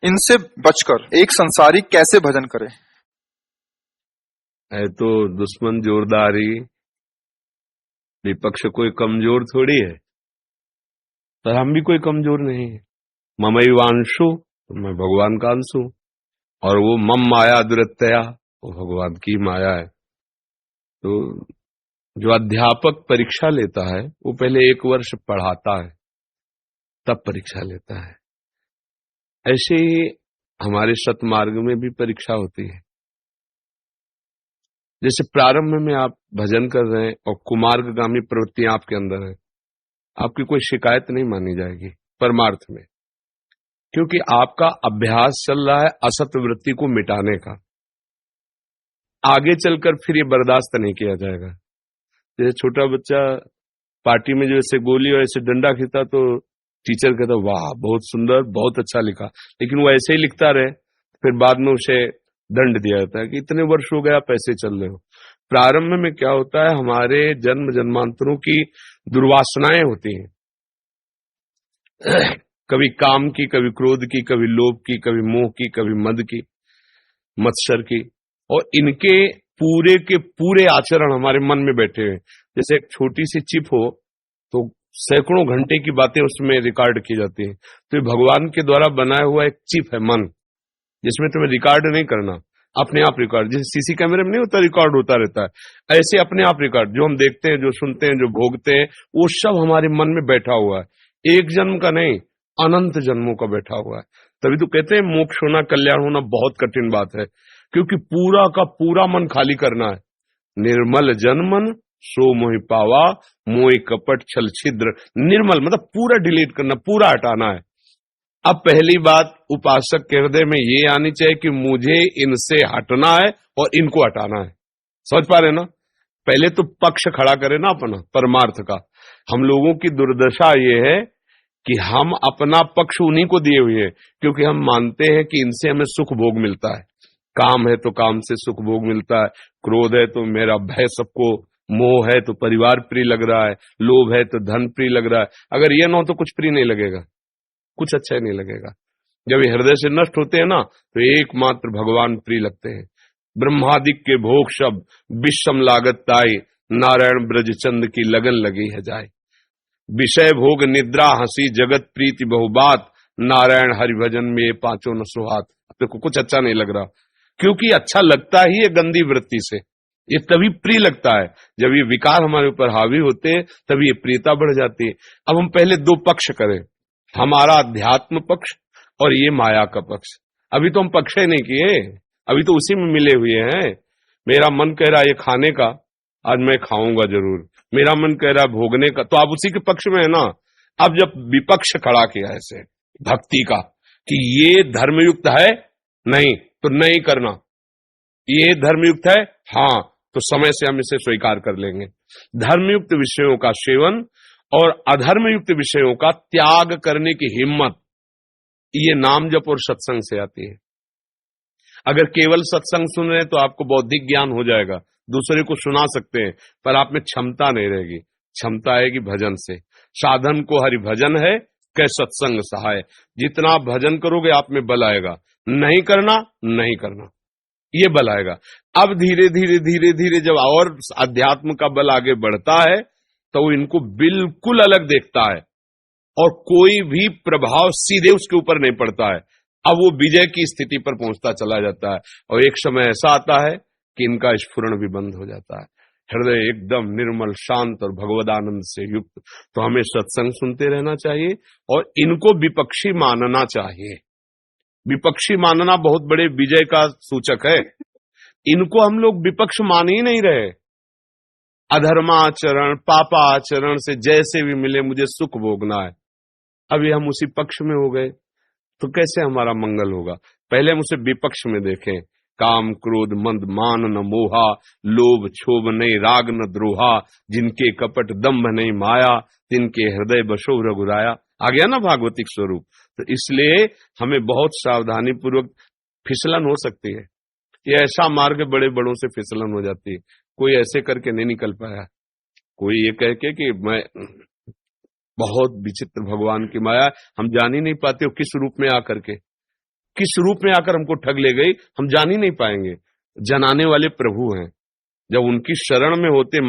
इनसे बचकर एक संसारी कैसे भजन करे? है तो दुश्मन जोरदारी, विपक्ष कोई कमजोर थोड़ी है, पर हम भी कोई कमजोर नहीं है। ममैवांशु, तो मैं भगवान का अंश हूं, और वो मम माया दुरत्यया, वो भगवान की माया है। तो जो अध्यापक परीक्षा लेता है वो पहले 1 वर्ष पढ़ाता है, तब परीक्षा लेता है। ऐसे ही हमारे सतमार्ग में भी परीक्षा होती है। जैसे प्रारंभ में आप भजन कर रहे हैं और कुमार्गगामी प्रवृत्तियां आपके अंदर है, आपकी कोई शिकायत नहीं मानी जाएगी परमार्थ में, क्योंकि आपका अभ्यास चल रहा है असत वृत्ति को मिटाने का। आगे चलकर फिर ये बर्दाश्त नहीं किया जाएगा। जैसे छोटा बच्चा पार्टी में जो ऐसे गोली और ऐसे डंडा खींचता तो टीचर कहता वाह बहुत सुंदर, बहुत अच्छा लिखा, लेकिन वो ऐसे ही लिखता रहे, फिर बाद में उसे दंड दिया जाता है कि इतने वर्ष हो गए आप ऐसे चल रहे हो। प्रारंभ में क्या होता है, हमारे जन्म जन्मांतरों की दुर्वासनाएं होती हैं, कभी काम की, कभी क्रोध की, कभी लोभ की, कभी मोह की, कभी मद की, मत्सर की, और इनके पूरे के पूरे आचरण हमारे मन में बैठे हुए। जैसे एक छोटी सी चिप हो तो सैकड़ों घंटे की बातें उसमें रिकॉर्ड की जाती हैं। तो ये भगवान के द्वारा बनाया हुआ एक चिप है मन, जिसमें तुम्हें रिकॉर्ड नहीं करना, अपने आप रिकॉर्ड, जैसे सीसी कैमरे में नहीं होता रिकॉर्ड होता रहता है, ऐसे अपने आप रिकॉर्ड, जो हम देखते हैं, जो सुनते हैं, जो भोगते हैं, वो सब हमारे मन में बैठा हुआ है। एक जन्म का नहीं, अनंत जन्मों का बैठा हुआ है। तभी तो कहते हैं मोक्ष होना, कल्याण होना बहुत कठिन बात है, क्योंकि पूरा का पूरा मन खाली करना है। निर्मल जनमन सो मोहि पावा, मोहि कपट छल छिद्र। निर्मल मतलब पूरा डिलीट करना, पूरा हटाना है। अब पहली बात उपासक के हृदय में ये आनी चाहिए कि मुझे इनसे हटना है और इनको हटाना है। समझ पा रहे ना? पहले तो पक्ष खड़ा करे ना अपना परमार्थ का। हम लोगों की दुर्दशा ये है कि हम अपना पक्ष उन्हीं को दिए हुए हैं, क्योंकि हम मानते हैं कि इनसे हमें सुख भोग मिलता है। काम है तो काम से सुख भोग मिलता है, क्रोध है तो मेरा भय सबको, मोह है तो परिवार प्रिय लग रहा है, लोभ है तो धन प्रिय लग रहा है। अगर ये ना हो तो कुछ प्रिय नहीं लगेगा, कुछ अच्छा ही नहीं लगेगा। जब ये हृदय से नष्ट होते हैं ना, तो एकमात्र भगवान प्रिय लगते हैं। ब्रह्मादिक के भोग शब्द विषम लागत ताई, नारायण ब्रज चंद की लगन लगी है जाए। विषय भोग निद्रा हंसी जगत प्रीति बहुबात, नारायण हरिभजन में ये पांचों न सुहात। देखो कुछ अच्छा नहीं लग रहा, क्योंकि अच्छा लगता ही है गंदी वृत्ति से, ये तभी प्रिय लगता है। जब ये विकार हमारे ऊपर हावी होते हैं तभी ये प्रियता बढ़ जाती है। अब हम पहले 2 पक्ष करें, हमारा अध्यात्म पक्ष और ये माया का पक्ष। अभी तो हम पक्ष ही नहीं किए, अभी तो उसी में मिले हुए हैं। मेरा मन कह रहा है ये खाने का, आज मैं खाऊंगा जरूर। मेरा मन कह रहा है भोगने का, तो आप उसी के पक्ष में है ना। अब जब विपक्ष खड़ा किया ऐसे भक्ति का कि ये धर्मयुक्त है, नहीं तो नहीं करना, ये धर्मयुक्त है, हाँ तो समय से हम इसे स्वीकार कर लेंगे। धर्मयुक्त विषयों का सेवन और अधर्मयुक्त विषयों का त्याग करने की हिम्मत, ये नाम जप और सत्संग से आती है। अगर केवल सत्संग सुन रहे हैं तो आपको बौद्धिक ज्ञान हो जाएगा, दूसरे को सुना सकते हैं, पर आप में क्षमता नहीं रहेगी। क्षमता आएगी भजन से। साधन को हरि भजन है, कै सत्संग सहाय। जितना आप भजन करोगे आप में बल आएगा, नहीं करना नहीं करना, ये बल आएगा। अब धीरे धीरे धीरे धीरे जब और अध्यात्म का बल आगे बढ़ता है तो वो इनको बिल्कुल अलग देखता है और कोई भी प्रभाव सीधे उसके ऊपर नहीं पड़ता है। अब वो विजय की स्थिति पर पहुंचता चला जाता है और एक समय ऐसा आता है कि इनका स्फुरण भी बंद हो जाता है। हृदय एकदम निर्मल शांत और भगवदानंद से युक्त। तो हमें सत्संग सुनते रहना चाहिए और इनको विपक्षी मानना चाहिए। विपक्षी मानना बहुत बड़े विजय का सूचक है। इनको हम लोग विपक्ष मान ही नहीं रहे। अधर्माचरण पापाचरण से जैसे भी मिले मुझे सुख भोगना है, अभी हम उसी पक्ष में हो गए तो कैसे हमारा मंगल होगा। पहले हम उसे विपक्ष में देखें। काम क्रोध मंद मान न मोहा, लोभ क्षोभ नहीं राग न द्रोहा, जिनके कपट दंभ नहीं माया, तिनके हृदय बसो रघुराया। आ गया ना भागवतिक स्वरूप। तो इसलिए हमें बहुत सावधानी पूर्वक, फिसलन हो सकती है, ये ऐसा मार्ग बड़े बड़ों से फिसलन हो जाती है। कोई ऐसे करके नहीं निकल पाया, कोई ये कह के कि मैं बहुत विचित्र भगवान की माया, हम जान ही नहीं पाते हो किस रूप में आकर के। किस रूप में आकर हमको ठग ले गई हम जान ही नहीं पाएंगे। जनाने वाले प्रभु हैं। जब उनकी शरण में होते